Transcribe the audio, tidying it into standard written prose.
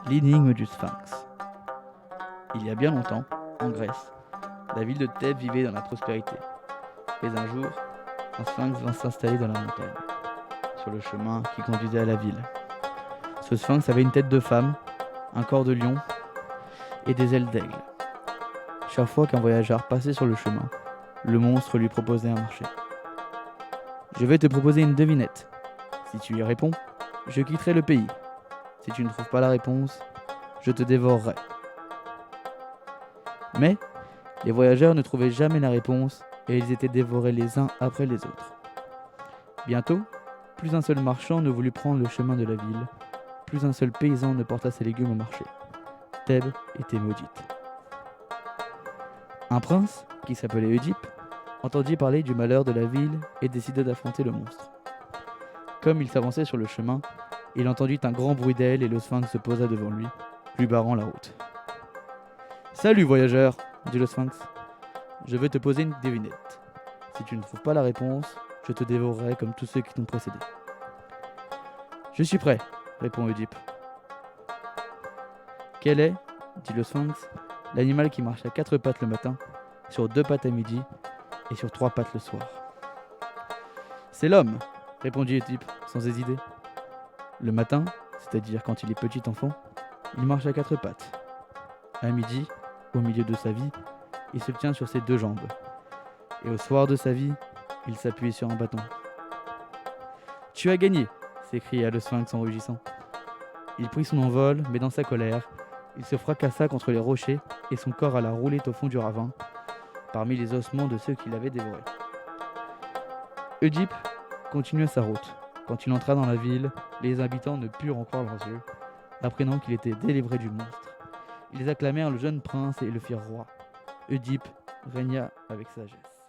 L'énigme du Sphinx. Il y a bien longtemps, en Grèce, la ville de Thèbes vivait dans la prospérité. Mais un jour, un sphinx vint s'installer dans la montagne, sur le chemin qui conduisait à la ville. Ce sphinx avait une tête de femme, un corps de lion et des ailes d'aigle. Chaque fois qu'un voyageur passait sur le chemin, le monstre lui proposait un marché. Je vais te proposer une devinette. Si tu y réponds, je quitterai le pays. Si tu ne trouves pas la réponse, je te dévorerai. Mais les voyageurs ne trouvaient jamais la réponse et ils étaient dévorés les uns après les autres. Bientôt, plus un seul marchand ne voulut prendre le chemin de la ville, plus un seul paysan ne porta ses légumes au marché. Thèbes était maudite. Un prince, qui s'appelait Oedipe, entendit parler du malheur de la ville et décida d'affronter le monstre. Comme il s'avançait sur le chemin, il entendit un grand bruit d'ailes et le sphinx se posa devant lui, lui barrant la route. Salut voyageur, dit le sphinx. Je vais te poser une devinette. Si tu ne trouves pas la réponse, je te dévorerai comme tous ceux qui t'ont précédé. Je suis prêt, répond Oedipe. Quel est, dit le sphinx, l'animal qui marche à 4 pattes le matin, sur 2 pattes à midi et sur 3 pattes le soir? C'est l'homme, répondit Oedipe sans hésiter. Le matin, c'est-à-dire quand il est petit enfant, il marche à 4 pattes. À midi, au milieu de sa vie, il se tient sur ses 2 jambes. Et au soir de sa vie, il s'appuie sur un bâton. Tu as gagné, s'écria le sphinx en rugissant. Il prit son envol, mais dans sa colère, il se fracassa contre les rochers et son corps alla rouler au fond du ravin, parmi les ossements de ceux qui l'avaient dévoré. Oedipe continua sa route. Quand il entra dans la ville, les habitants ne purent en croire leurs yeux, apprenant qu'il était délivré du monstre. Ils acclamèrent le jeune prince et le firent roi. Oedipe régna avec sagesse.